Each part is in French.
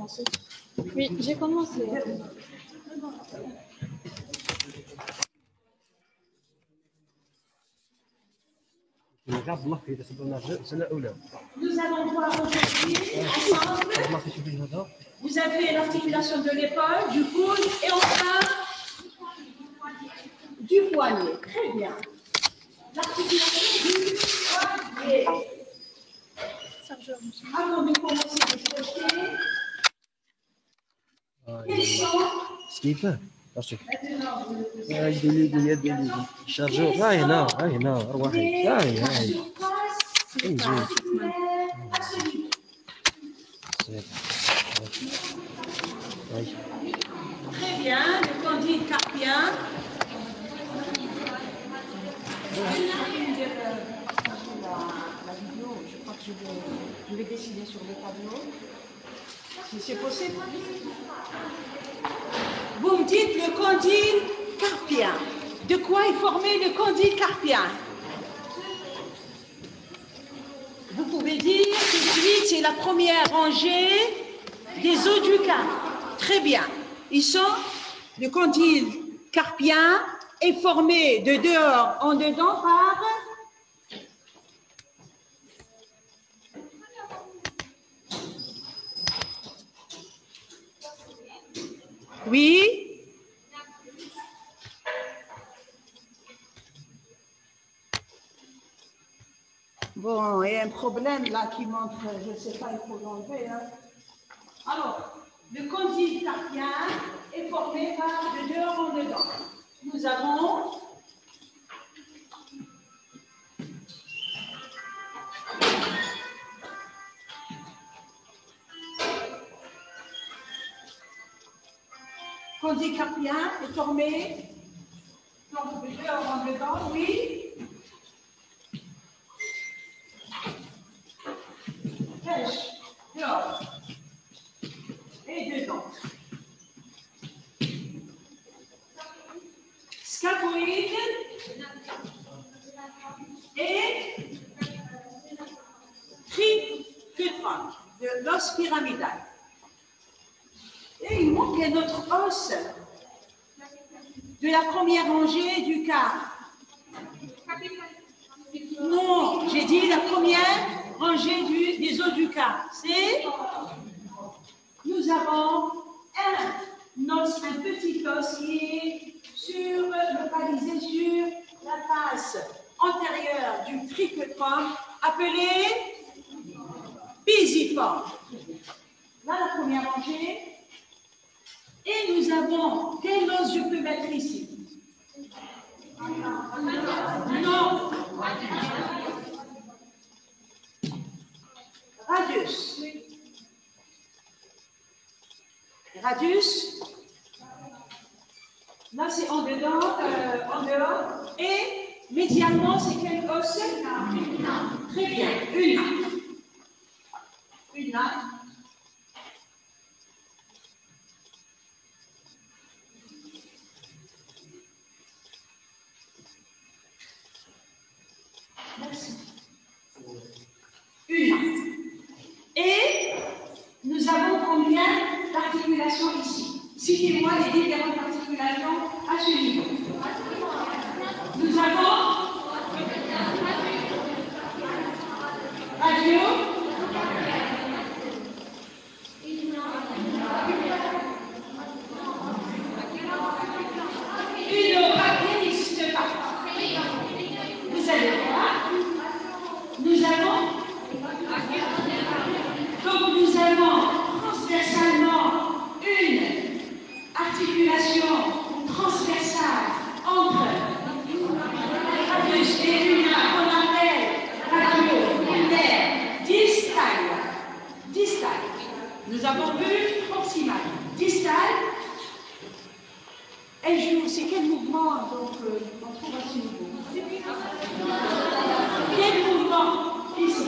commencé. Oui, j'ai commencé. Nous allons voir aujourd'hui ensemble, vous avez l'articulation de l'épaule, du coude et enfin du poignet. Très bien. L'articulation du poignet. Avant de commencer à projeter, quels sont Stephen, chargeur. هنا أرواحي. Très bien, le condyle carpien. La vidéo, je crois que je vais décider sur le tableau. Si c'est possible. Vous me dites le condyle carpien. De quoi est formé le condyle carpien? Vous pouvez dire tout de suite, c'est la première rangée des os du carpe. Très bien. Ils sont, le condyle carpien est formé de dehors en dedans par oui. Bon, il y a un problème là qui montre, je ne sais pas, il faut l'enlever. Hein. Alors, le condyle carpien est formé par de dehors en dedans. Nous avons condyle carpien est formé donc de dehors en dedans, oui. Pêche, dehors et dedans. Scapoïde et triquetron de l'os pyramidal. Et il manque un autre os de la première rangée du quart. Non, j'ai dit la première rangée des os du quart. C'est, nous avons un petit os qui est localisé sur la face antérieure du triquetron, appelé pisiforme. Là, la première rangée. Et nous avons, quel os je peux mettre ici? Non. Radius. Radius. Là, c'est en dedans, en dehors. Et médialement, c'est quel os? Très bien. Une nappe. Une nappe. Merci. Une. Et nous avons combien d'articulations ici? Citez-moi les différentes articulations à ce niveau. Nous avons radio, une qui n'existe pas. Vous allez voir. Nous avons transversalement une articulation transversale entre radius et une qu'on appelle radio ulnaire distale. Distale. Nous avons vu proximale. Distale. Elle joue, c'est quel mouvement donc on trouve à ce niveau? Quel mouvement ici?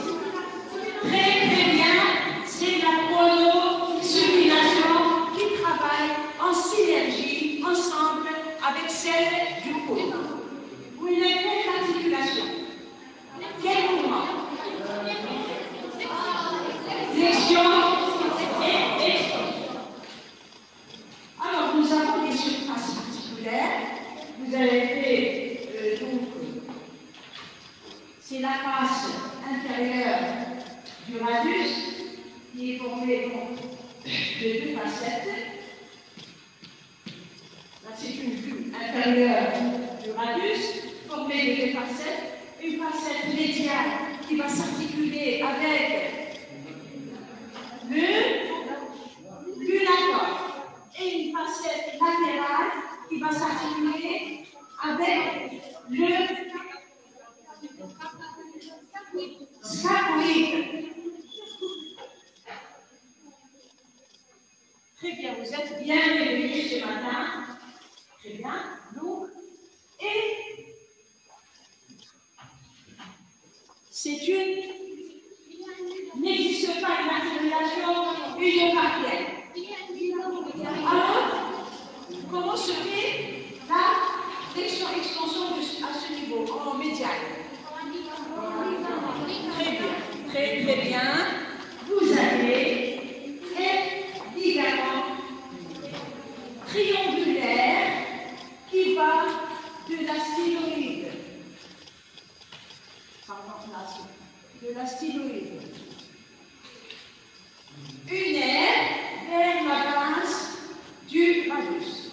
Très bien, c'est la pronosupination qui travaille en synergie, ensemble, avec celle du coude. Vous n'avez quelle articulation? Quel mouvement? Flexion et extension. facettes. Là, c'est une vue inférieure du radius, formée de deux facettes. Une facette médiane qui va s'articuler avec l'unator. Et une facette latérale qui va s'articuler avec le scapuloïde. Très bien, vous êtes bien réveillés ce matin. Très bien. Donc, et c'est n'existe pas une articulation uniocarpienne. Alors, comment se fait la flexion-extension à ce niveau, en médiane? Très bien, très bien. Vous avez un ligament triangulaire qui va de la styloïde. De la styloïde. Une aire vers la base du radius.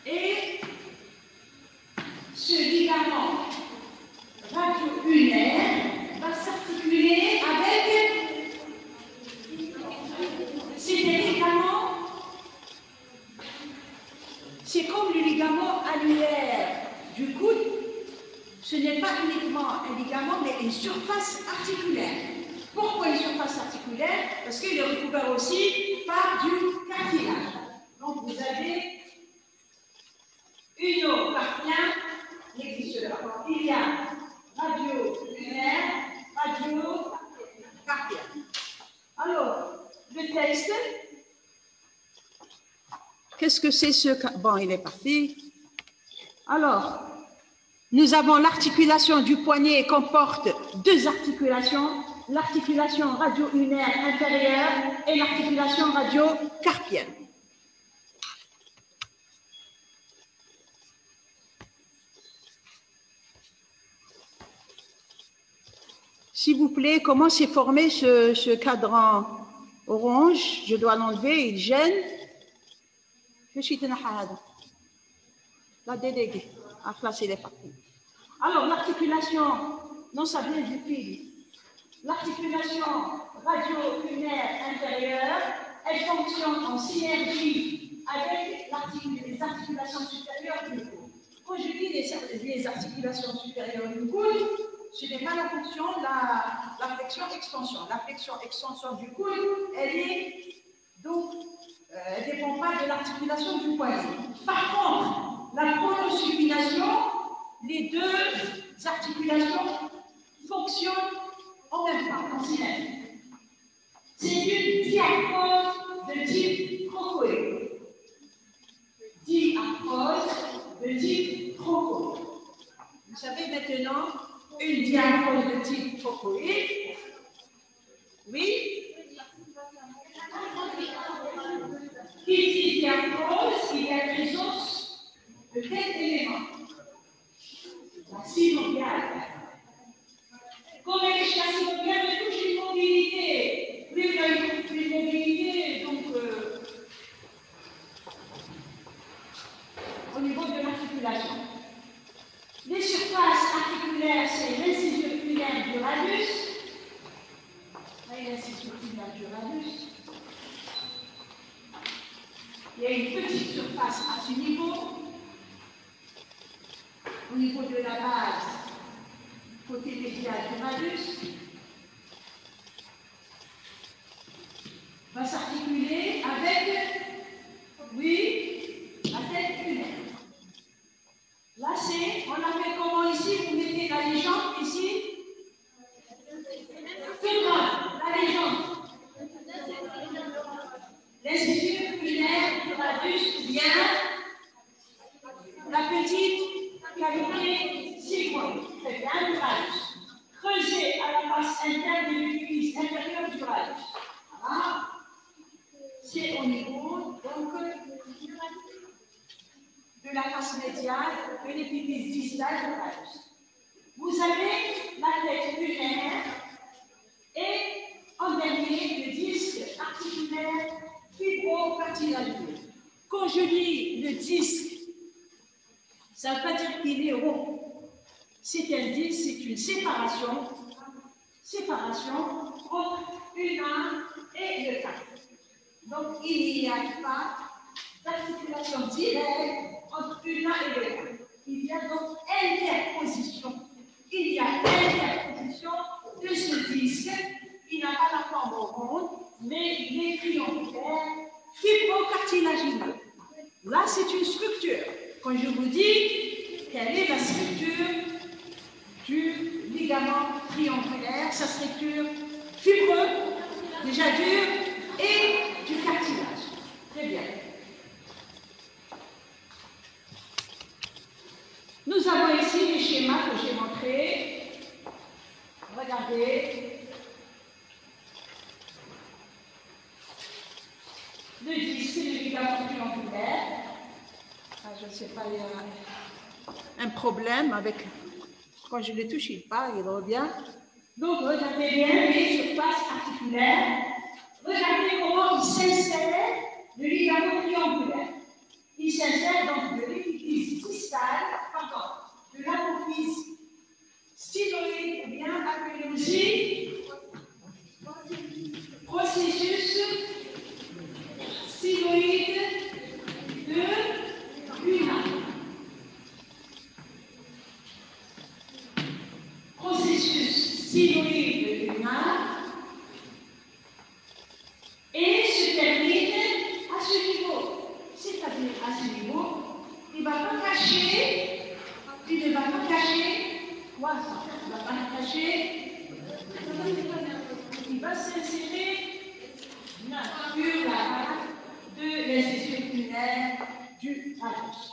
Et ce ligament radio-unaire va s'articuler avec ces ligaments. C'est comme le ligament annulaire du coude. Ce n'est pas uniquement un ligament, mais une surface articulaire. Pourquoi une surface articulaire? Parce qu'il est recouvert aussi par du cartilage. Donc vous avez uniocarpien, n'existe pas. Il y a radio-unaire, radio-carpien. Alors, le texte, qu'est-ce que c'est ce... Bon, il est parti. Alors, nous avons l'articulation du poignet comporte deux articulations, l'articulation radio-unaire inférieure et l'articulation radio-carpienne. S'il vous plaît, comment s'est formé ce cadran orange? Je dois l'enlever, il gêne. La déléguée. Ah, là, c'est les parties. Alors, l'articulation, non, ça vient du fil. L'articulation radio-unaire inférieure, elle fonctionne en synergie avec les articulations supérieures du coude. Quand je dis les articulations supérieures du coude, ce n'est pas la fonction de la flexion-extension. La flexion-extension du coude, elle ne dépend pas de l'articulation du poignet. Par contre, la pronosupination, les deux articulations fonctionnent en même temps, en synergie. C'est une diarthrose de type trochoïde. Diarthrose de type trochoïde. Vous savez maintenant, une diarthrose de type trochoïde, oui. Qui dit diarthrose, il y a des os de quel élément? La synoviale. Comme elle est la synoviale, elle touche l'immobilité. Oui, il y a une immobilité, donc au niveau de l'articulation. Les surfaces articulaires, c'est l'incisure unaire du radius. Voyez l'incisure unaire du radius. Il y a une petite surface à ce niveau, au niveau de la base, côté médial du radius, va s'articuler avec, oui, la tête unaire. Là, on a fait comment ici? Vous mettez la légende ici. Tout le monde, la légende. L'incisure unaire du radius vient la petite cavité sigmoïde, très bien, du radius. Creusée à la face interne de l'épiphyse intérieure du radius. Voilà. C'est au niveau donc de la face médiale de l'épiphyse distale du radius. Vous avez la tête unaire et en dernier le disque articulaire fibreux. je dis le disque, ça ne veut pas dire qu'il est rond. C'est un disque, c'est une séparation entre une main et le cap. Donc, il n'y a pas d'articulation directe entre une main et le cap. Il y a donc interposition. Il y a interposition de ce disque qui n'a pas la forme ronde, mais il est triangulaire, fibrocartilagineux. Là, c'est une structure. Quand je vous dis quelle est la structure du ligament triangulaire, sa structure fibreux, déjà dur, et du cartilage. Très bien. Nous avons ici les schémas que j'ai montrés. Regardez. Le disque, c'est le ligament triangulaire. Ah, je ne sais pas, il y a un problème avec... Quand je le touche, il part, il revient. Donc, regardez bien les surfaces articulaires. Regardez comment il s'insère le ligament triangulaire. Il s'insère donc de l'épiphyse distale, de l'apophyse styloïde, ou bien appelé aussi processus styloïde de Luna. Processus styloïde de Luna et se termine à ce niveau. C'est-à-dire à ce niveau, il ne va pas cacher, quoi ça? Il ne va pas cacher, il va s'insérer sur la base de l'incision urinaire du phalange.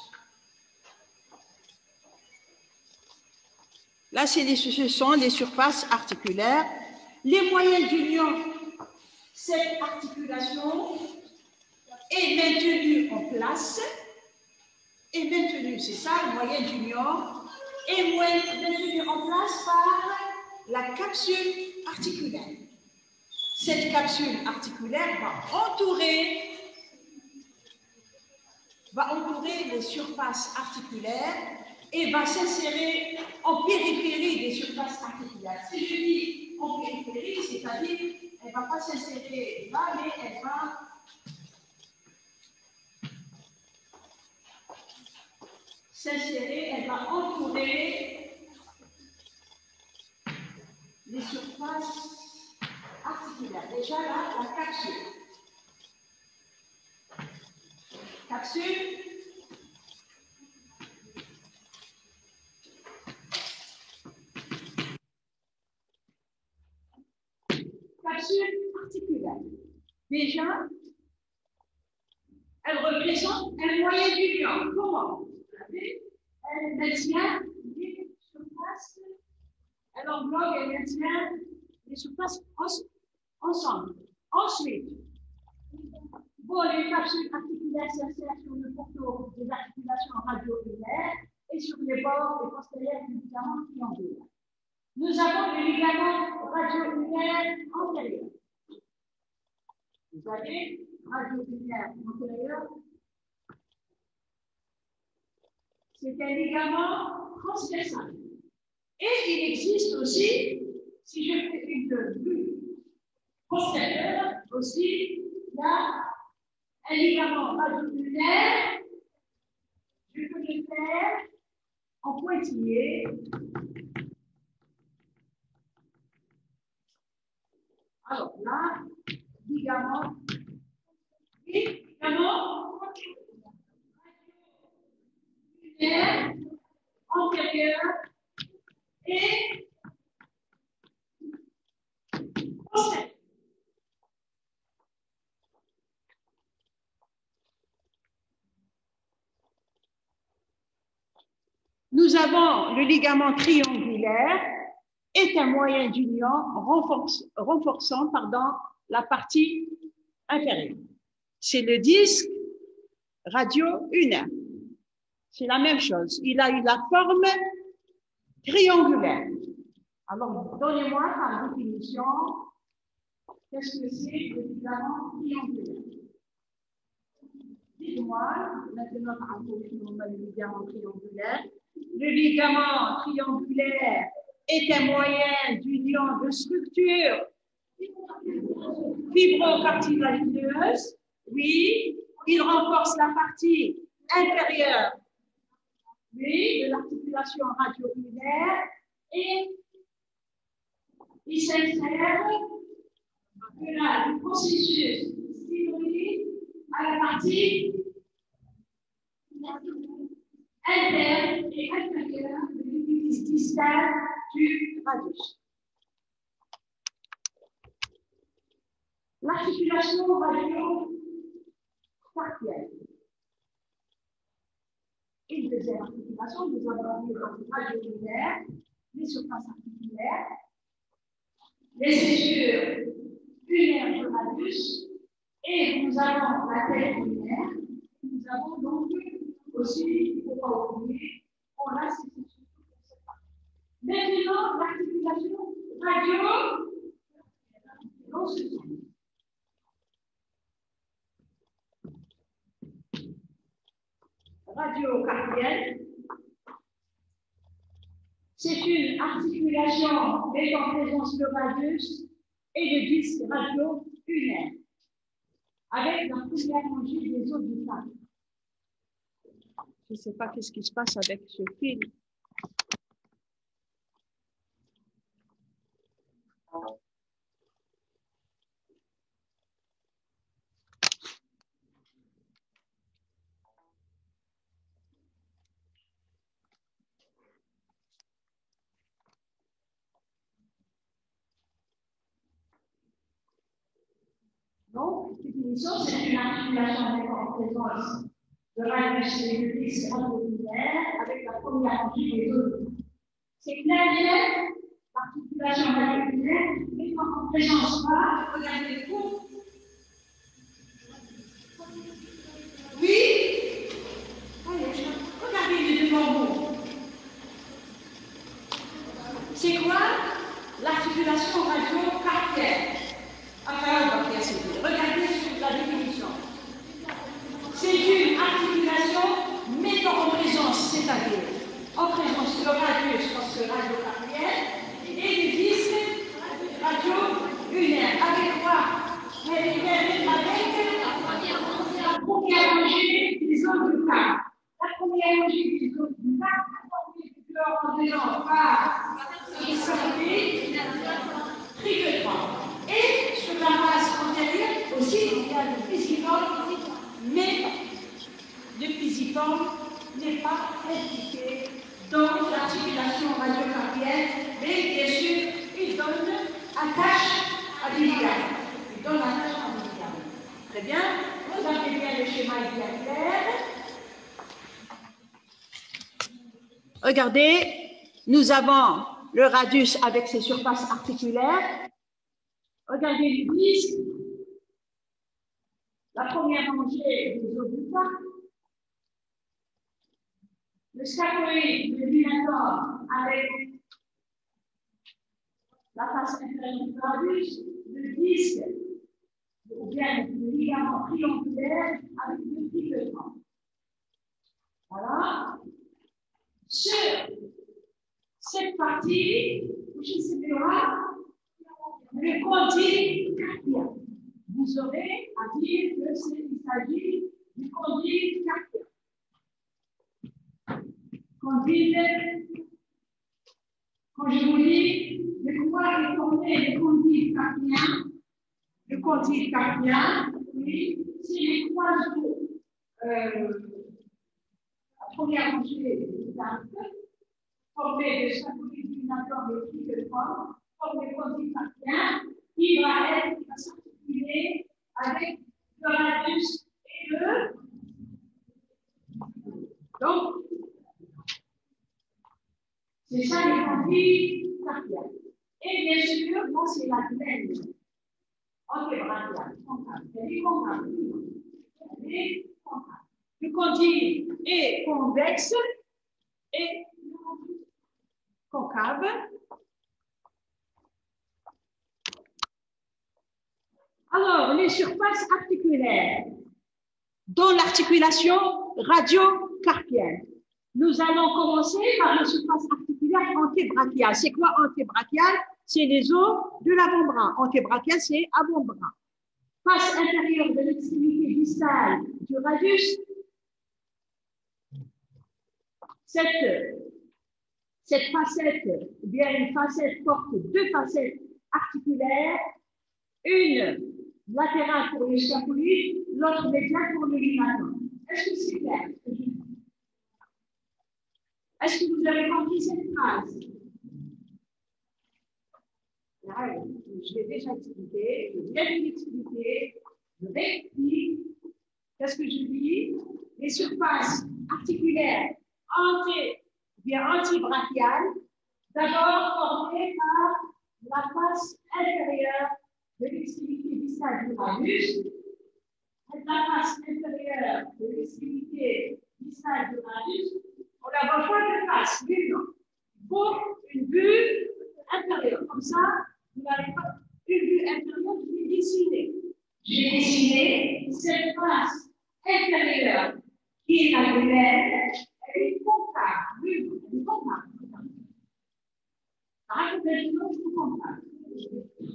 Là, ce sont les surfaces articulaires. Les moyens d'union, cette articulation est maintenue en place. Est maintenue, c'est ça, le moyen d'union, est maintenue en place par la capsule articulaire. Cette capsule articulaire va entourer les surfaces articulaires et va s'insérer en périphérie des surfaces articulaires. Si je dis en périphérie, c'est-à-dire elle ne va pas s'insérer là, mais elle va s'insérer, elle va entourer les surfaces articulaires. Déjà là, la capsule. Capsule. Capsule articulaire. Déjà, elle représente un moyen d'union. Comment? Elle maintient les surfaces, elle englobe et maintient les surfaces ensemble. Ensuite, bon, les capsules articulaires s'insèrent sur le pourtour des articulations radio-urinaires et sur les bords et postérieurs du ligament triangulaire. Nous avons le ligament radio-urinaire antérieur. Vous avez radio-urinaire antérieur. C'est un ligament transversal. Et il existe aussi, si je fais une vue postérieure, aussi, là, un ligament radiculaire, je peux le faire en pointillé. Alors là, ligament antérieur et postérieur. Nous avons le ligament triangulaire, est un moyen d'union renforçant la partie inférieure. C'est le disque radio-unaire. C'est la même chose. Il a eu la forme triangulaire. Alors, donnez-moi par définition, qu'est-ce que c'est le ligament triangulaire? Dites-moi, maintenant, le ligament triangulaire. Le ligament triangulaire est un moyen d'union de structures fibrocartilagineuses. Oui, il renforce la partie inférieure, oui, de l'articulation radio-ulnaire et il s'insère du processus styloïde à la partie interne et inférieure de l'épiphyse distale du radius. L'articulation radio-carpienne. Une deuxième articulation, nous avons vu le radio-ulnaire, les surfaces articulaires, les césures ulnaires du radius, et nous avons la tête ulnaire. Nous avons donc aussi, il ne faut pas oublier, on a ces césures. Maintenant, l'articulation radio, dans ce sens. Radio-carpienne, c'est une articulation mettant en présence le radius et le disque radio-ulnaire, avec la première rangée des os du crâne. Je ne sais pas qu'est-ce qui se passe avec ce fil. Donc, définition, c'est une articulation mettant en présence le radius et le disque radio-ulnaire avec la première rangée des os du crâne. C'est clair, l'articulation radio-ulnaire mettant en présence pas, regardez le coup. Oui. Allez, regardez les deux bambous. C'est quoi l'articulation radio-carpienne? Regardez sur la définition. C'est une articulation mettant en présence, c'est-à-dire en présence le radius, parce que radio-carpienne, et le disque radio-ulnaire. Avec quoi? Avec la première rangée des os du crâne. La première rangée des os du crâne est formée de deux rangées par triquetrois. Et sur la base antérieure aussi, il y a le pisiforme, mais le pisiforme n'est pas impliqué dans l'articulation radio-carpienne, mais bien sûr, il donne attache à des ligaments. Il donne attache à des ligaments. Très bien, vous avez bien le schéma bien clair. Regardez, nous avons le radius avec ses surfaces articulaires. Regardez le disque. La première rangée des os du crâne. Le scaphoïde, le lunatum avec la face inférieure du radius, le disque, ou bien le ligament triangulaire avec le triquetrois. Voilà. Sur cette partie, je sais pas, le condyle carpien. Vous aurez à dire qu'il s'agit du condyle carpien. Condyle, quand je vous dis de quoi est formé le condyle carpien, le condyle carpien, oui, c'est les croiseaux, la première rangée des arcs, formés de scaphoïde du nature de triquetrois, comme le condyle carpien, qui va s'articuler avec le radius et le. Donc, c'est ça les condyles carpiens. Et bien sûr, moi, c'est la glaine antébrachiale, concave. Elle est concave. Elle est concave. Le condyle est convexe et concave. Alors, les surfaces articulaires dans l'articulation radio-carpienne. Nous allons commencer par la surface articulaire antébrachiale. C'est quoi antébrachiale? C'est les os de l'avant-bras. Antébrachial, c'est avant-bras. Face inférieure de l'extrémité distale du radius, cette facette, ou bien une facette porte deux facettes articulaires, une latérale pour le scapuloïde, l'autre médiane pour le ligament. Est-ce que c'est clair? Est-ce que vous avez compris cette phrase? Là, je l'ai déjà expliqué, je viens de l'expliquer, je réexplique. Qu'est-ce que je dis? Les surfaces articulaires antibrachiales, d'abord formées par la face inférieure de l'extrémité distale du radius, la face inférieure de l'extrémité distale du radius. On la voit pas de face, l'une pour une vue intérieure. Comme ça, vous n'avez pas une vue intérieure, je vais dessiner. J'ai dessiné cette face inférieure qui est la glène, elle est concave. Oui, elle est concave.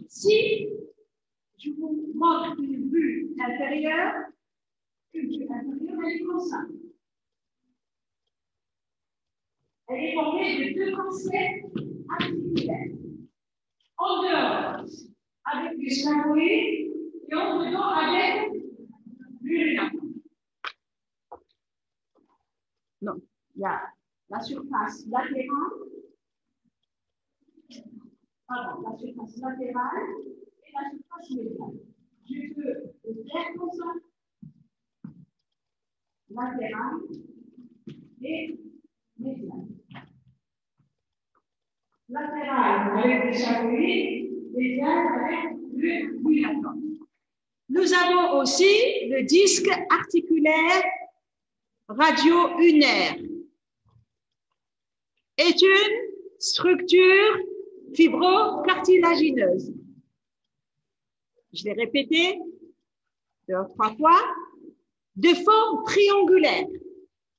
Si je vous montre une vue intérieure, elle est comme ça. Elle est formée de deux facettes articulaires. En dehors, avec le scapuloïde, et en dedans, avec le ligament. Non, il y a la surface latérale, la surface latérale et la surface médiane. Je peux le faire comme ça, latérale et médiane. Latérale avec le scapuloïde, médiane avec le ligament. Nous avons aussi le disque articulaire radio-unaire. Est une structure fibro-cartilagineuse. Je l'ai répété 2 ou 3 fois. De forme triangulaire.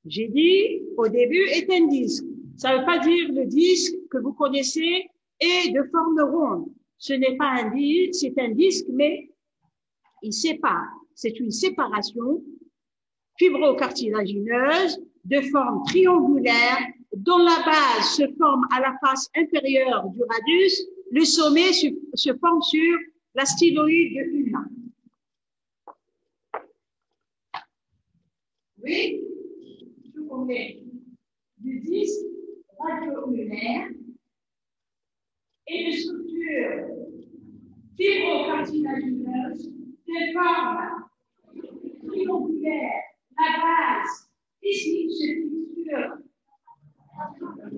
J'ai dit au début est un disque. Ça ne veut pas dire le disque que vous connaissez est de forme ronde. Ce n'est pas un disque, c'est un disque, mais il sépare. C'est une séparation fibro-cartilagineuse de forme triangulaire dont la base se forme à la face inférieure du radius, le sommet se forme sur la styloïde ulna. Oui, je connais du disque radio-ulnaire et de structure fibro-cartilagineuse de forme triangulaire. La base, ici, se fixe sur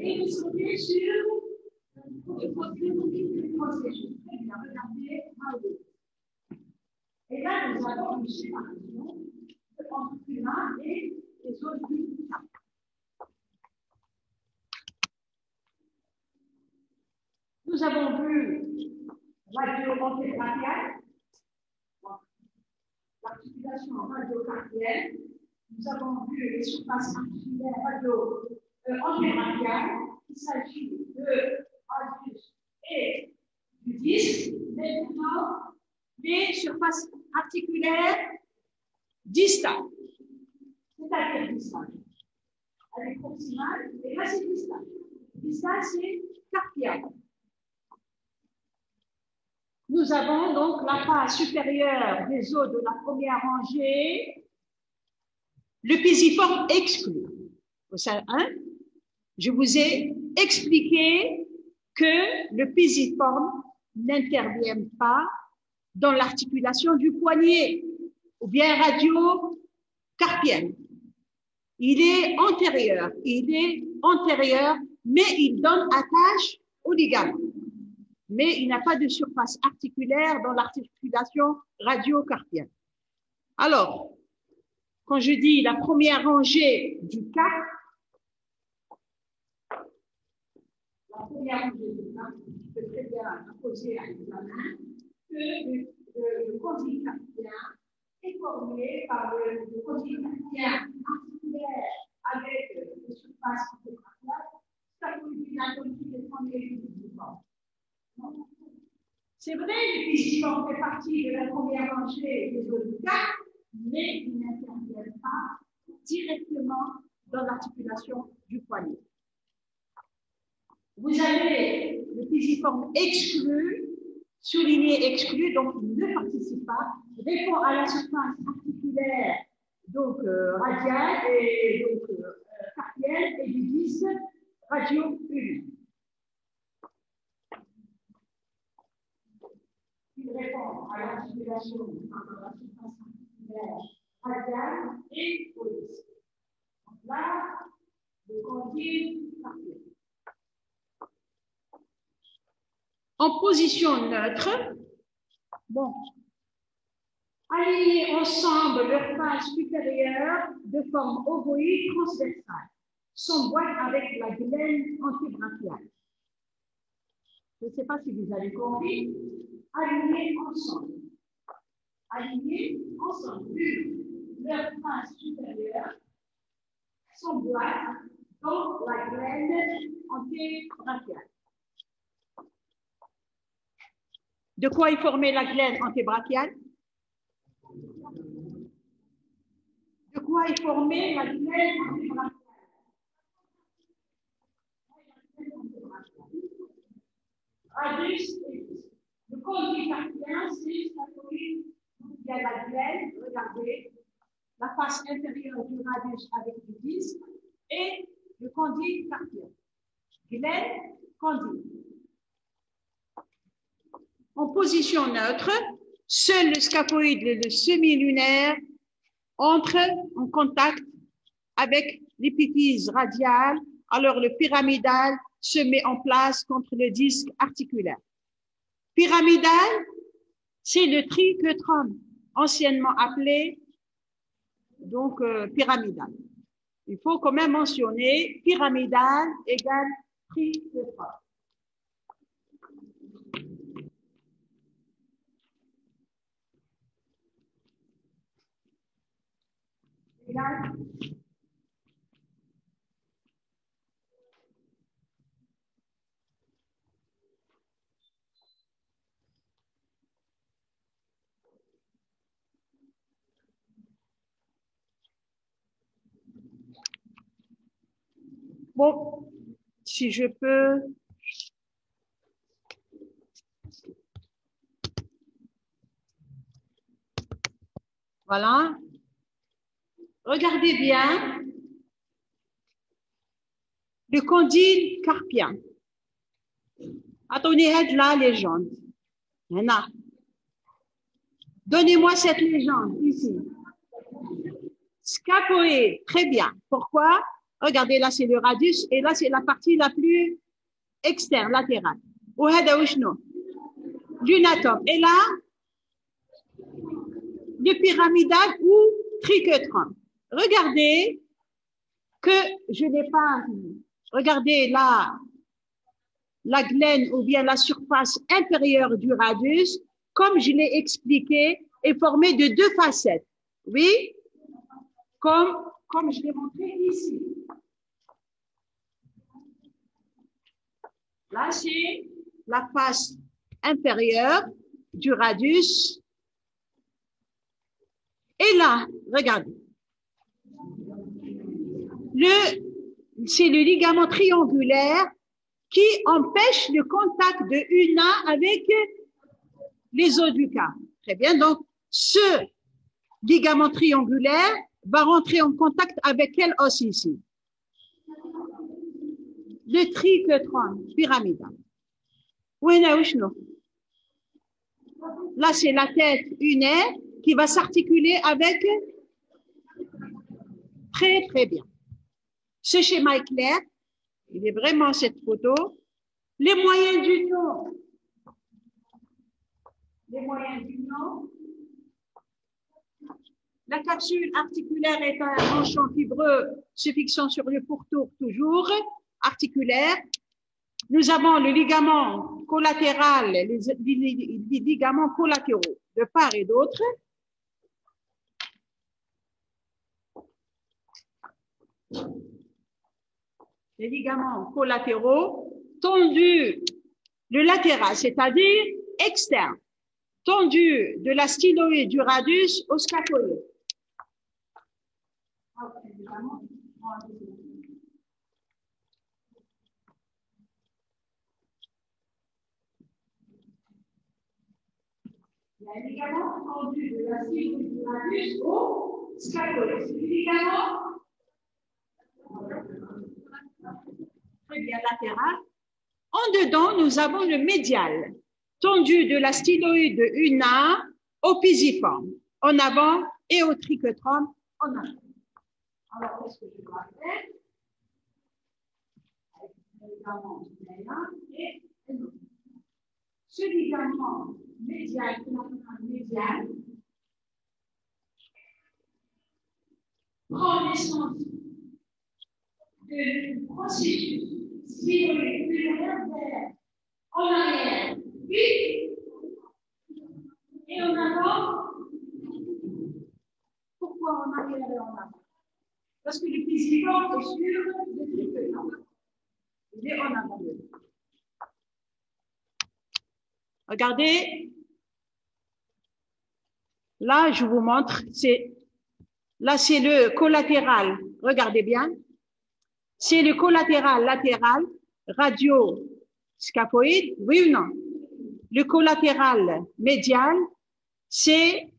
et le sommet sur le côté du processus. Très bien, regardez à gauche. Et là, nous avons une séparation entre l'humain et les autres humains. Nous avons vu radio-antébrachiale, l'articulation radio-carpienne. Nous avons vu les surfaces articulaires radio-antébrachiales. Il s'agit de radius et du disque. Maintenant, les surfaces articulaires distales. C'est-à-dire distales. Elle est proximale et là, c'est distale. Distale, c'est carpienne. Nous avons donc la face supérieure des os de la première rangée, le pisiforme exclu. Je vous ai expliqué que le pisiforme n'intervient pas dans l'articulation du poignet ou bien radio-carpienne. Il est antérieur, mais il donne attache au ligament. Mais il n'a pas de surface articulaire dans l'articulation radio-carpienne. Alors, quand je dis la première rangée du cap, je peux très bien poser à l'examen que le condyle carpien est formé par le condyle carpien articulaire avec les surfaces articulaires. Scapoïde anatomique est formé physiquement. C'est vrai, le physiquement fait partie de la première rangée des odocarpes, mais il n'intervient pas directement dans l'articulation du poignet. Vous avez le pisiforme exclu, souligné exclu, donc il ne participe pas, répond à la surface articulaire, donc radiale et donc carpienne et du disque radio-ulu. Il répond à l'articulation entre la surface articulaire radiale et au disque. Donc là, le condyle carpien. En position neutre, bon, alignez ensemble leurs faces supérieures de forme ovoïde transversale, s'emboîtent avec la glaine antébrachiale. Je ne sais pas si vous avez compris. Alignez ensemble. Alignez ensemble. Leurs faces supérieures s'emboîtent dans la glaine antébrachiale. De quoi est formée la glaine antébrachiale? De quoi est formée la glaine antébrachiale? Radius et disque. Le condyle carpien, c'est scapoïde. Il y a la glaine, regardez, la face inférieure du radius avec le disque et le condyle carpien. Glaine, condyle. En position neutre, seul le scapoïde et le semi-lunaire entrent en contact avec l'épiphyse radiale, alors le pyramidal se met en place contre le disque articulaire. Pyramidal, c'est le triquetrone, anciennement appelé donc pyramidal. Il faut quand même mentionner pyramidal égale triquetrone. Bon, si je peux. Voilà. Regardez bien le condyle carpien. Attendez la légende. Donnez-moi cette légende ici. Scapoïde, très bien. Pourquoi? Regardez, là c'est le radius et là c'est la partie la plus externe, latérale. L'unatome. Et là, le pyramidal ou triquetrone. Regardez que je n'ai pas vu. Regardez là, la glaine ou bien la surface inférieure du radius, comme je l'ai expliqué, est formée de deux facettes. Oui, comme je l'ai montré ici. Là, c'est la face inférieure du radius. Et là, regardez. C'est le ligament triangulaire qui empêche le contact de Una avec les os du cas. Très bien. Donc, ce ligament triangulaire va rentrer en contact avec quel os ici? Le triquetrone pyramidal. Là, c'est la tête unaire qui va s'articuler avec. Très, très bien. Ce schéma est clair. Il est vraiment cette photo. Les moyens d'union. Les moyens d'union. La capsule articulaire est un manchon fibreux se fixant sur le pourtour toujours articulaire. Nous avons le ligament collatéral, les ligaments collatéraux de part et d'autre. Les ligaments collatéraux tendus, le latéral, c'est-à-dire externe, tendu de la styloïde du radius au scaphoïde. Il y a un ligament tendu de la styloïde du radius au scaphoïde. C'est le ligament très bien latéral. En dedans, nous avons le médial, tendu de la styloïde ulna au pisiforme, en avant et au trichotrome en avant. Alors, qu'est-ce que je dois faire? Avec le ligament médial et ce ligament médial, prend naissance de processus styloïde en arrière, puis et en avant. Pourquoi en arrière et en avant? Parce que le pisiforme est sur le trichotrome. Il est en avant. Regardez. Là, je vous montre. Là, c'est le collatéral. Regardez bien. C'est le collatéral latéral radio-scaphoïde, oui ou non? Le collatéral médial, c'est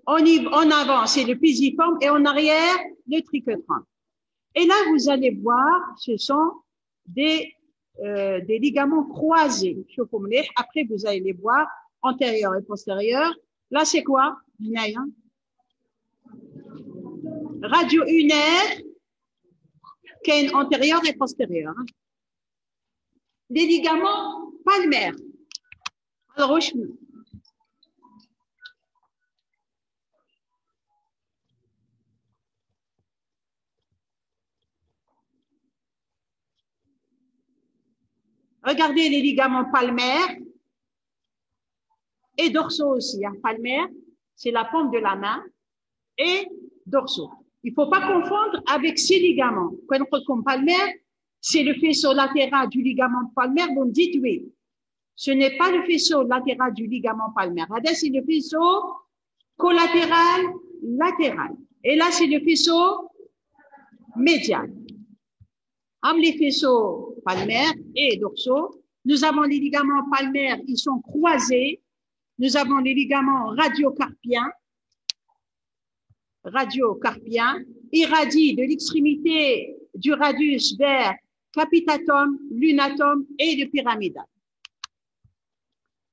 en avant, c'est le pisiforme et en arrière, le trichotrome. Et là, vous allez voir, ce sont des ligaments croisés. Après, vous allez les voir, antérieur et postérieur. Là, c'est quoi? Radio-unaire, qui est antérieur et postérieur. Des ligaments palmaires. Alors, regardez les ligaments palmaires et dorsaux aussi. Hein. Palmaire, c'est la paume de la main et dorsaux. Il ne faut pas confondre avec ces ligaments. Comme palmaire, c'est le faisceau latéral du ligament palmaire. Vous me dites oui. Ce n'est pas le faisceau latéral du ligament palmaire. Là, c'est le faisceau collatéral latéral. Et là, c'est le faisceau médial. Entre les faisceaux palmaires et dorsaux, nous avons les ligaments palmaires, ils sont croisés. Nous avons les ligaments radiocarpiens. Irradient de l'extrémité du radius vers capitatum, lunatum et le pyramidal.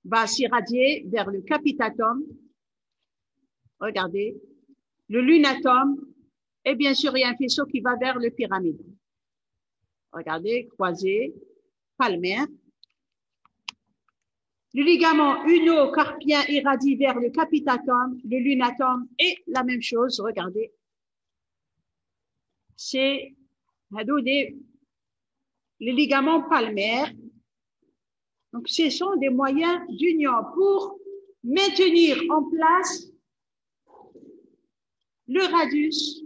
Va s'irradier vers le capitatum. Regardez. Le lunatum. Et bien sûr, il y a un faisceau qui va vers le pyramidal. Regardez, croisé, palmaire. Le ligament uno-carpien irradie vers le capitatum, le lunatum et la même chose, regardez. C'est les ligaments palmaires. Donc, ce sont des moyens d'union pour maintenir en place le radius,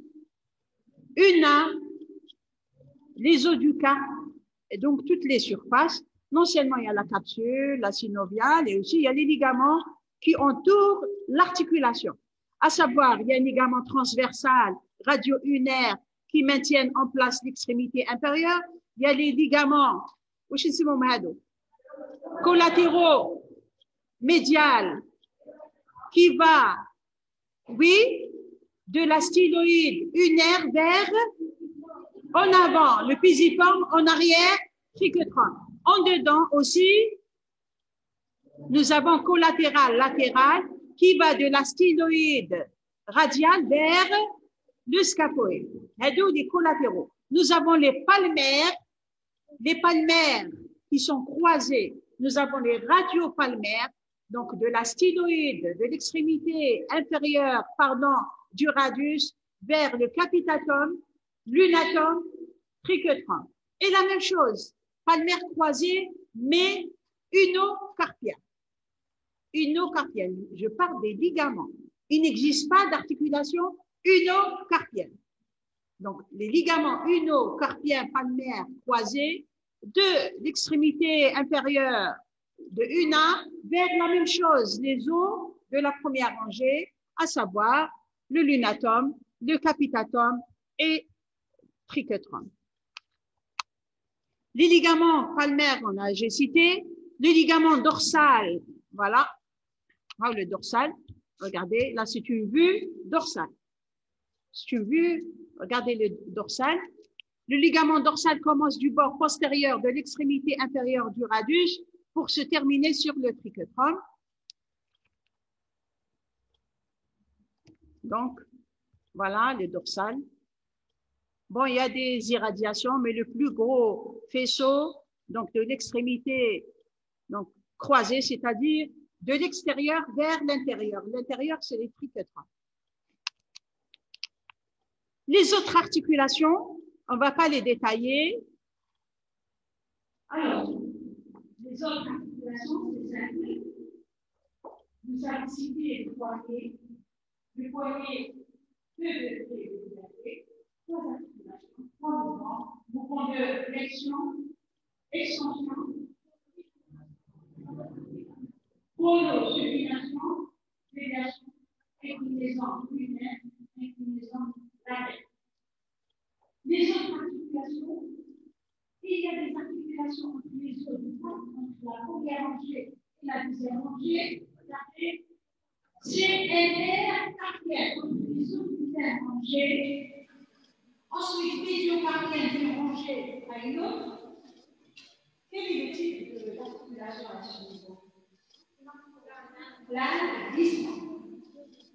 ulna, les os du carpe, et donc toutes les surfaces. Non seulement il y a la capsule, la synoviale, et aussi il y a les ligaments qui entourent l'articulation. À savoir, il y a un ligament transversal, radio-unaire, qui maintiennent en place l'extrémité inférieure. Il y a les ligaments collatéraux, médial, qui va, oui, de la styloïde unaire vers en avant, le pisiforme, en arrière, trichotrome. En dedans aussi, nous avons collatéral latéral qui va de la styloïde radiale vers le scaphoïde. Et donc, des collatéraux. Nous avons les palmaires qui sont croisés. Nous avons les radiopalmaires, donc de la styloïde, de l'extrémité inférieure, du radius vers le capitatum, lunatum, trichotrome. Et la même chose, palmaire croisé, mais unocarpien. Unocarpienne. Je parle des ligaments. Il n'existe pas d'articulation unocarpienne. Donc, les ligaments uno-carpiens palmaires croisés de l'extrémité inférieure de una vers la même chose, les os de la première rangée, à savoir le lunatum, le capitatum et triquetrum. Les ligaments palmaires, j'ai cité, le ligament dorsal, voilà, le dorsal, regardez, là c'est une vue dorsale. C'est une vue, regardez le dorsal. Le ligament dorsal commence du bord postérieur de l'extrémité inférieure du radius pour se terminer sur le triquetrum. Donc, voilà le dorsal. Bon, il y a des irradiations, mais le plus gros faisceau, donc de l'extrémité donc croisée, c'est-à-dire de l'extérieur vers l'intérieur. L'intérieur, c'est les triquetrums. Les autres articulations, on ne va pas les détailler. Alors, les autres articulations, c'est simple. Nous avons cité le poignet deux degrés de liberté, trois articulations, trois mouvements de flexion, extension, supination, fléxion, inclinaison lunaire, inclinaison latérale. Les autres articulations, il y a des articulations entre les os du bras, entre la première rangée et la deuxième rangée. Regardez, c'est intercarpienne entre les os d'une même rangée. Ensuite, mésiocarpienne d'une rangée à une autre. Quel est le type d'articulation à ce niveau? Plane, glissement.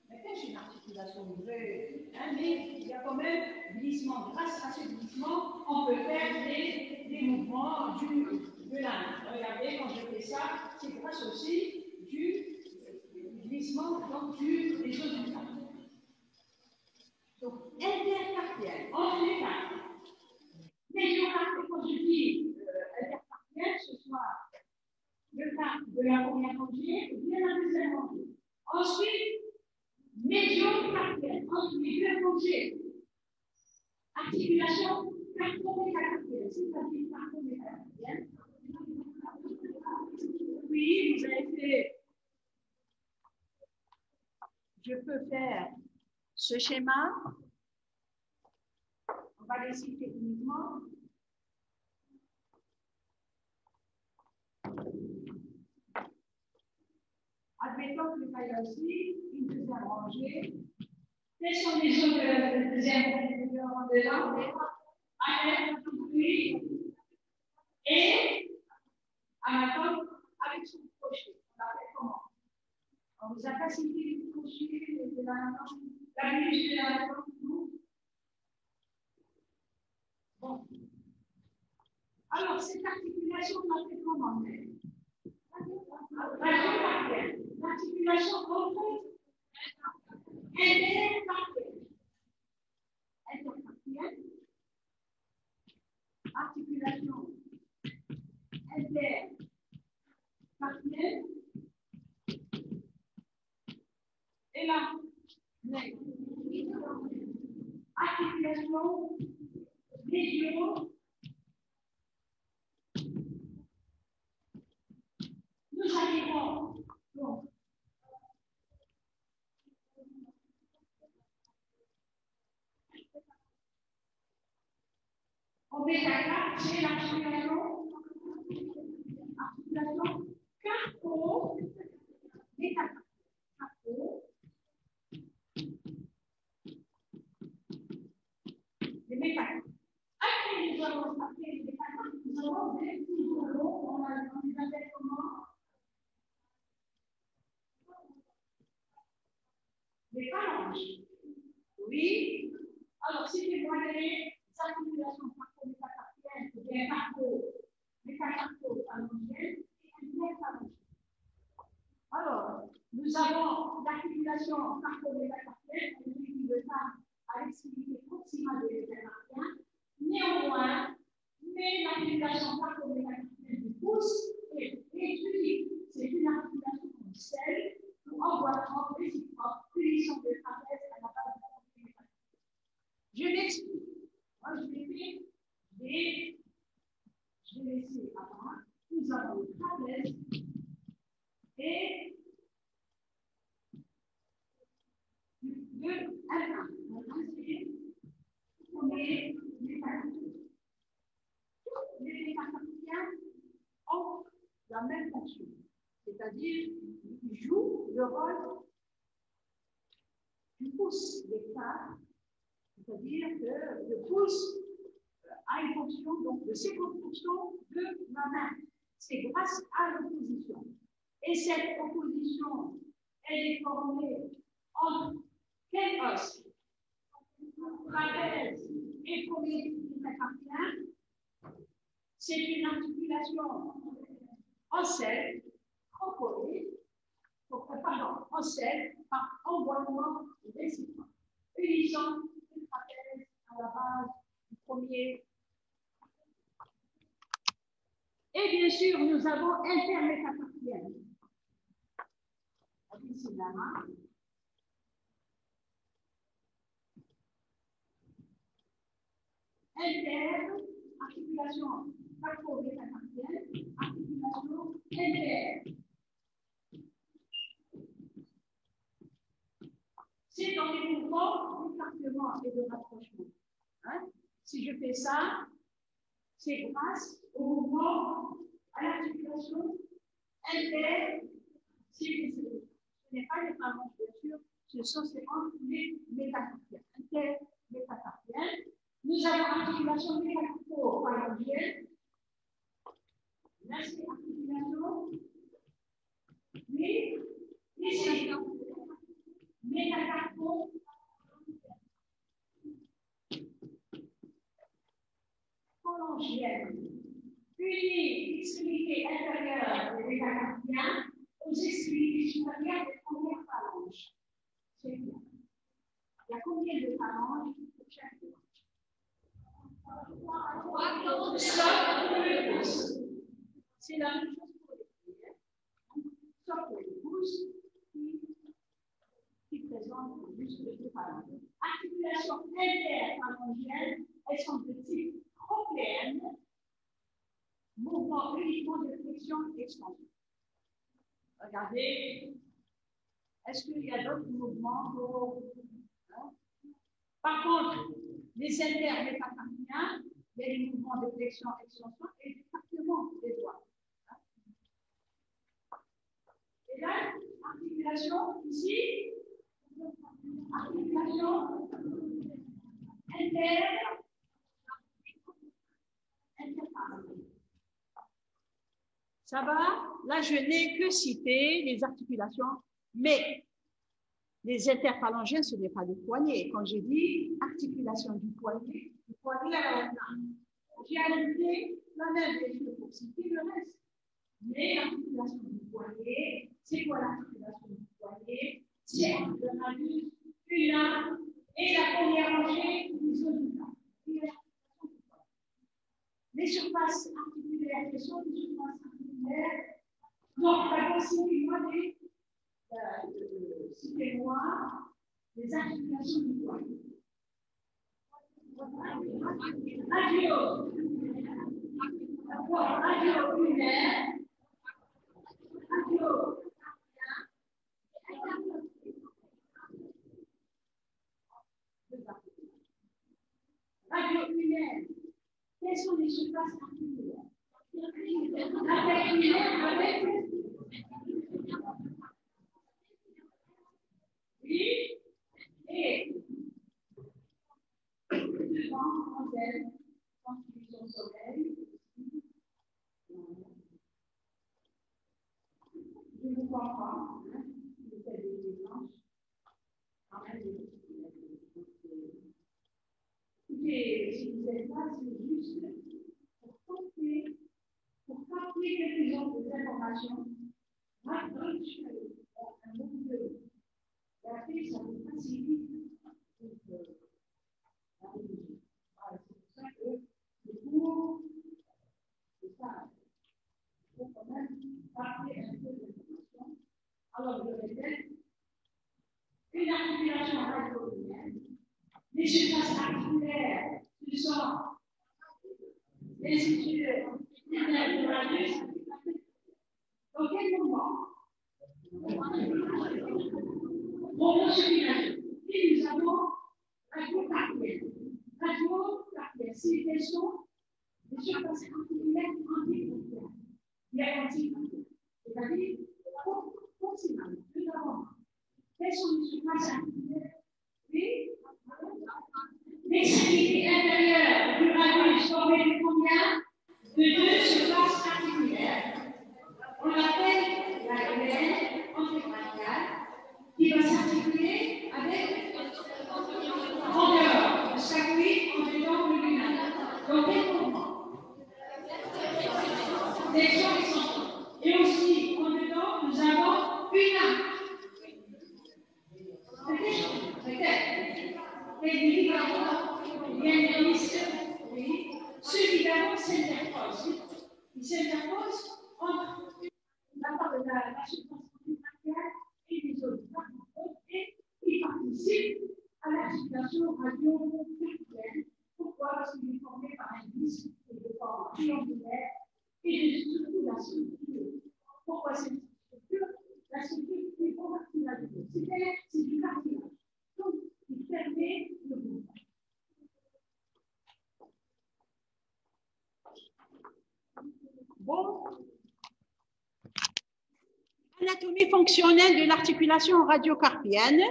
Maintenant, c'est une articulation vraie, hein, mais il y a quand même glissement. Grâce à ce glissement, on peut faire des mouvements de la main. Regardez, quand je fais ça, c'est grâce aussi du glissement des os du carpien. Donc, intercarpienne, entre les carpiens. Mésiocarpienne, quand je dis intercarpienne, ce soit le cas de la première rangée ou bien la deuxième rangée. Ensuite, mésiocarpienne, entre les deux rangées. Articulation carpo-métacarpienne, c'est-à-dire carpo-métacarpienne. Oui, vous avez fait. Je peux faire ce schéma. On va les citer uniquement. Admettons que il y a aussi une deuxième rangée. Quels sont les autres de la deuxième rangée là? Avec et anatome avec son crochet. On l'appelle comment? On vous a pas cité le crochet de l'anatome, la minute de l'anatome, non? Bon. Alors, cette articulation, on l'appelle comment? L'articulation entre intercarpienne. Intercarpienne. Articulation intercarpienne. Et là, articulation médio. Nous arrivons donc au métacarpe, c'est l'articulation carpo, métacarpe, carpo, les métacarpes. Après les métacarpes, nous avons des petits boulons, on les appelle comment? Les phalanges. Oui. Alors, si vous voyez articulations carpo-métacarpiennes, ou bien carpo-métacarpo-phalangiennes et interphalangiennes. Alors, nous avons l'articulation carpo-métacarpienne, qui veut faire à l'extrémité proximale de l'étacarpien. Néanmoins, mais l'articulation carpo-métacarpienne du pouce est étudiée. C'est une articulation comme celle où emboîtement réciproque, flexion de trapèze à la base de la métacarpien. Je m'explique. et de 1. C'est le premier métacarpien. Les métacarpiens ont la même fonction, c'est-à-dire qu'ils jouent le rôle du pouce des phares, c'est-à-dire que le pouce a une fonction donc, de 50% de la main. C'est grâce à l'opposition. Et cette opposition, elle est formée entre quel os? Trapèze et premier métacarpien. C'est une articulation en selle, composée, en selle par envoiement réciproque, unissant le trapèze à la base du premier. Et bien sûr, nous avons intermétacarpienne. Ici, la main. Articulation sacro-métacarpienne, articulation inter. C'est dans les mouvements d'écartement et de rapprochement. Hein? Si je fais ça, c'est grâce au mouvement, à l'articulation inter. Ce n'est pas les phalanges, bien sûr, ce sont ces entre les métacarpiens. Intermétacarpiens. Nous avons articulation métacarpo-phalangienne. Là, c'est articulation. Mais, ici, métacarpo. Phalangienne. Unie extrémité inférieure des métacarpiens aux extrémités supérieures des premières phalanges. C'est bien. Il y a combien de phalanges pour chaque fois? C'est la même chose pour les pieds. Sauf pour les pouces qui présentent juste deux phalanges. Articulation interphalangienne, elles sont de type européenne, mouvement uniquement de flexion-extension. Regardez, est-ce qu'il y a d'autres mouvements pour... Par contre, les intermétacarpiens, il y a des mouvements de flexion-extension et d'écartement des doigts. Et là, articulation ici, articulation interphalangienne. Ça va? Là, je n'ai que cité les articulations, mais les interphalangiennes, ce n'est pas le poignet. Quand j'ai dit articulation du poignet à la main, j'ai ajouté la même chose pour citer le reste. Mais l'articulation du poignet, c'est quoi l'articulation du poignet? C'est entre le radius, une arme et la première rangée du zodiac. Les surfaces articulaires, quelles sont les surfaces articulaires? Donc, d'abord, citez-moi les articulations du poignet. Radio-lunaire, radio-lunaire. Quelles sont les surfaces articulaires? Articulaire avec oui et devant en elle, constitution soleil. Je vous comprends, hein? Vous faites des blanches. Écoutez, si vous êtes là, c'est juste pour capter quelques autres informations. Moi, un mot de la paix, ça vous facilite la religion. Voilà, c'est pour ça que le cours, c'est ça. Il faut quand même capter un peu d'informations. Alors, je répète, une articulation radio-lunaire. Les surfaces articulaires, ce sont les structures du radius. Dans quel moment Chronosupination. Et nous avons radio-carpienne. Radio-carpienne, c'est quelles sont les surfaces articulaires anticarpiennes. Il y a anticarpiennes. C'est-à-dire, proximales. Nous avons quelles sont les surfaces articulaires? Oui. L'extrémité intérieure du radius formée de combien? De deux surfaces articulaires. On l'appelle la glène antébrachiale qui va s'articuler avec en dehors, le sacré en dedans de lui-même. Donc, quel mouvement? Flexion extension. Et aussi, en dedans, nous avons une arme. Ce ligament s'interpose. Il s'interpose entre la substance anticarpienne et les autres et il participe à la circulation radio-carpienne. Pourquoi? Parce qu'il est formé par un disque de forme triangulaire et surtout la structure. Pourquoi cette structure? La structure est convertible. C'est du cartilage. Donc, il permet le mouvement. Bon. Anatomie fonctionnelle de l'articulation radiocarpienne.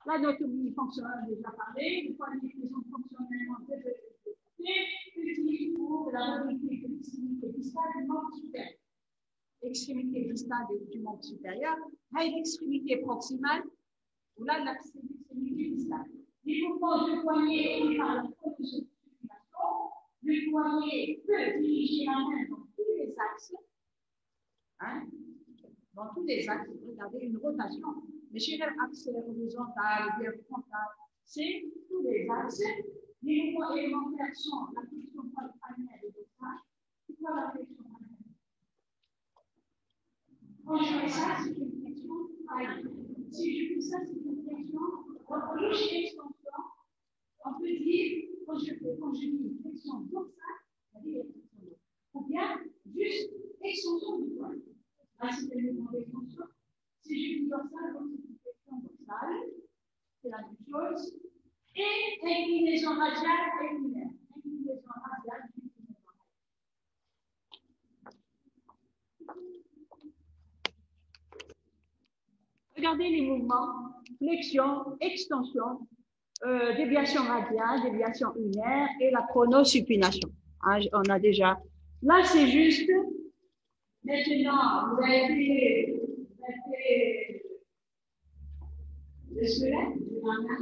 L'anatomie fonctionnelle, on a déjà parlé. Une fois l'expression fonctionnelle, on peut utiliser pour la mobilité de l'extrémité distale du membre supérieur. L'extrémité distale du membre supérieur, là, l'extrémité proximale, ou là, l'extrémité distale. Les mouvements de poignet par la circulation, le poignet peut diriger la main dans tous les axes. Hein? Dans tous les axes, regardez une rotation. Mais chez l'axe horizontal ou bien frontal, c'est tous les axes. Les mouvements élémentaires sont la flexion palmaire et dorsale. C'est quoi la flexion palmaire? Quand je fais ça, c'est une flexion palmaire. Si je fais ça, c'est une flexion entre gauche et extension. On peut dire, quand je dis une flexion dorsale, c'est-à-dire extension. Ou bien juste extension du poignet. Là, c'est le mouvement d'extension. Si je dis dorsale, donc c'est une flexion dorsale. C'est la même chose. Et inclinaison radiale et lunaire. Inclinaison radiale et lunaire. Regardez les mouvements, flexion, extension, déviation radiale, déviation lunaire et la chronosupination. Hein, on a déjà. Là, c'est juste. Maintenant, vous avez fait le squelette de la main.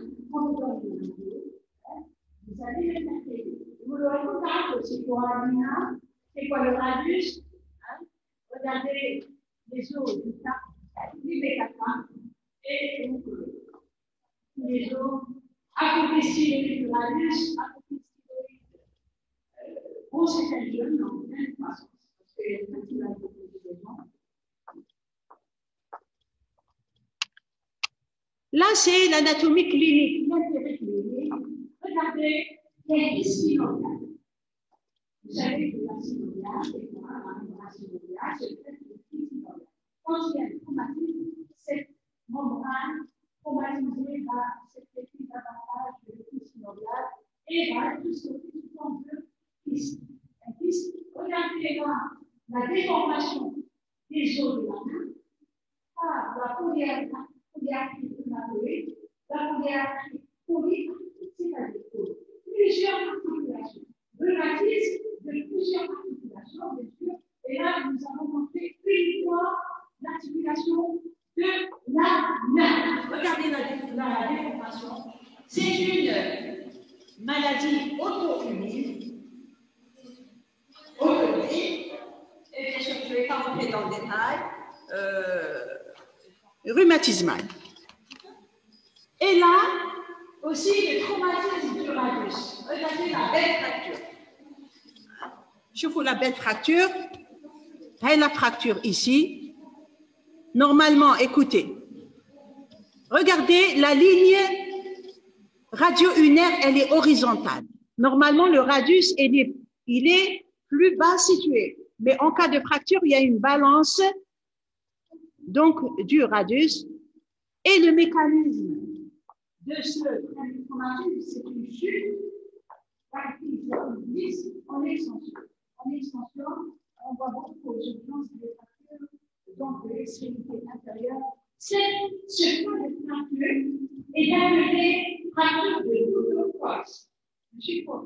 Vous allez le faire. Vous le regardez, c'est quoi l'ina? C'est quoi le radius? Hein? Regardez les os du cap, du métacarpe et les os à côté styloïde du radius, à côté styloïde. On s'est un jeune dans la même façon. Parce qu'il y a beaucoup de gens. Là, c'est l'anatomie clinique, l'intérêt clinique. Regardez, il y a des synoviales. Vous savez que la synoviale, c'est quoi? La synoviale, c'est le fait de synoviale. Quand il y a un traumatisme, cette membrane traumatisée va sécréter davantage de synoviale et va être stockée sous forme de kyste. Un kyste, regardez là, la déformation des os de la main par la polyarthrite. La polyarthrite polyarthrite, c'est-à-dire plusieurs articulations. Rhumatisme de plusieurs articulations, bien sûr. Et là, nous avons montré uniquement l'articulation de la main. Regardez la déformation. C'est une maladie auto-immune. Et bien sûr, je ne vais pas rentrer dans le détail. Rhumatismale. Et là, aussi le traumatisme du radius. Regardez la belle fracture. Je vous la belle fracture. Et la fracture ici. Normalement, écoutez. Regardez la ligne radio-unaire, elle est horizontale. Normalement, le radius, il est plus bas situé. Mais en cas de fracture, il y a une balance donc du radius. Et le mécanisme de ce traumatisme, c'est une chute en extension. En extension, on voit beaucoup d'urgences des fractures, donc de l'extrémité inférieure. C'est ce point de fracture est appelé fracture de double croix. Je sais pas.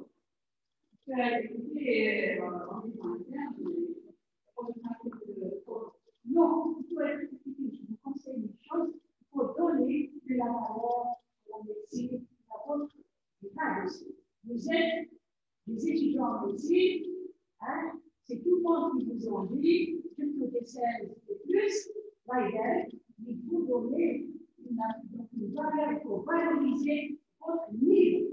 Non, il faut être critique. Je vous conseille une chose, il faut donner de la valeur à la médecine, à votre état aussi. Vous êtes des étudiants en médecine, hein, c'est tout le monde qui vous en dit, je peux descendre de plus, là, il faut donner une valeur pour valoriser votre niveau.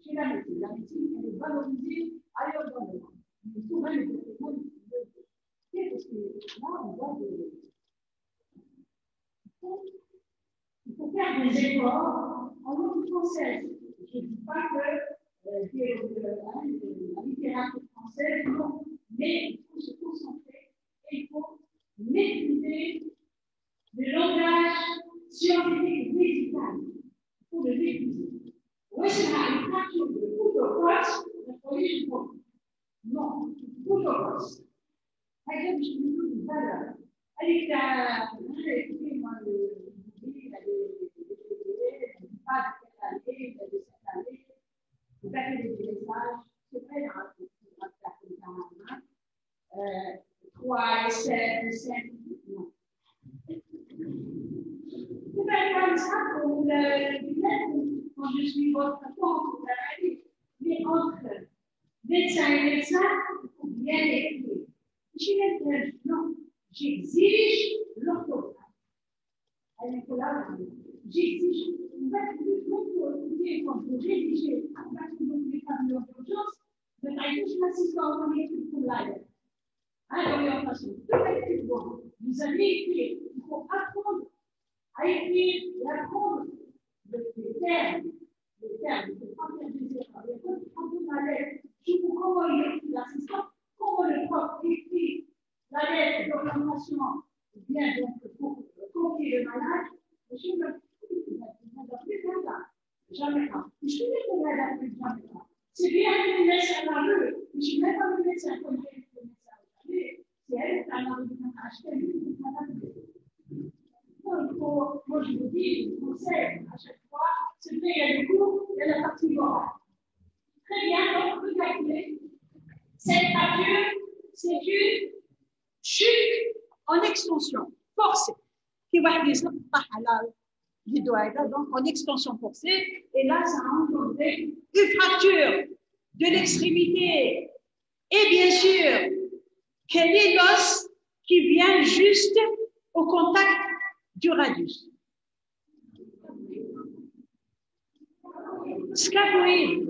Chez la médecine, elle est valorisée ailleurs dans le monde. Il faut même parce que là, on voit il faut faire des efforts en langue française. Je ne dis pas que la littérature française, non, mais il faut se concentrer et il faut maîtriser le langage scientifique et médical. Il faut le maîtriser. Oui, c'est une fracture de Foucault-Coste, la police, non, Foucault-Coste. Par exemple, je vous donne une valeur. Elle est à, écoutez, moi, il y a des pas de cette année, de cette année, vous avez des messages, c'est très rare, 3 et 7, 5, non. Vous faites comme ça pour quand je suis votre patron, vous avez mais entre médecin et médecin, il faut bien écrire. Non, j'exige l'orthographe. J'exige. En fait, quand vous rédigez, en fait, vous les familles d'urgence, mais par exemple, je m'assiste en équipe pour l'aide. L'orientation. Vous allez écrire. Il faut apprendre à écrire et apprendre les termes. Les termes, il ne faut pas faire des erreurs. Il faut apprendre la lettre. Je vous comment il écrit l'assistant, comment le prof écrit la lettre d'orientation, bien donc pour copier le malade. Je ne m'adapte pas. Jamais pas. Je suis ne m'adapte jamais pas. C'est bien que le médecin la rue, mais je ne suis même pas le médecin comme le médecin. C'est elle qui a envie de m'acheter, lui, qui m'adapte. Moi, je vous dis, je vous conseille à chaque fois, c'est vrai, il y a du cours, il y a la partie morale. Très bien, donc regardez. Cette fracture, c'est une chute en extension forcée. Qui va donc en extension forcée, et là, ça a engendré une fracture de l'extrémité. Et bien sûr, quel est l'os qui vient juste au contact du radius? Scaphoïde.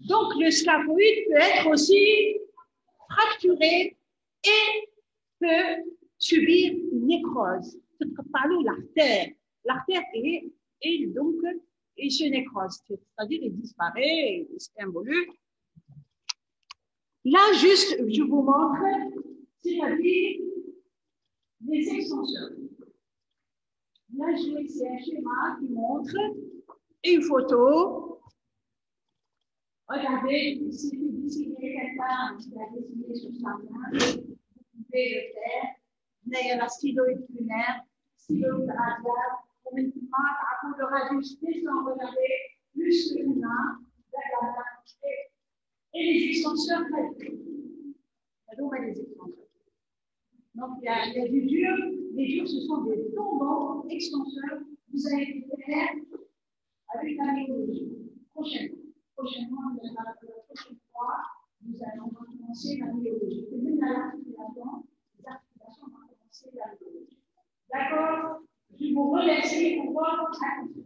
Donc, le scaphoïde peut être aussi fracturé et peut subir une nécrose. L'artère. L'artère est donc, il se nécrose, c'est-à-dire il disparaît, il s'involue. Là, juste, je vous montre, c'est-à-dire les extenseurs. Là, c'est un schéma qui montre une photo. Regardez, ici, il y a quelqu'un qui a dessiné sur sa main. Vous pouvez le faire. Là, il y a la styloïde lunaire, styloïde radiale. Le radius descend, regardez, plus que l'humain, vers la main. Et les extenseurs, donc, les extenseurs. Donc, il y a du dur. Les durs, ce sont des tombants extenseurs. Vous allez faire avec la myologie. Prochainement, la prochaine fois, nous allons commencer la myologie. Et même l'articulation, les articulations vont commencer la myologie. D'accord? Je vous remercie pour votre attention.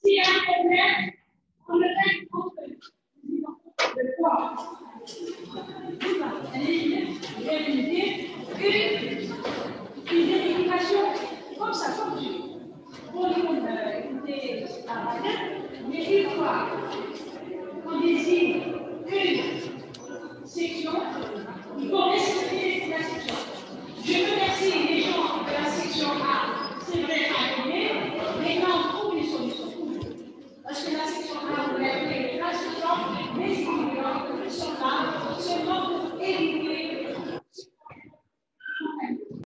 S'il y a un problème, on le règle entre le poids. Une vérification comme ça, comme je. Bon, écoutez, c'est pas mal, mais une fois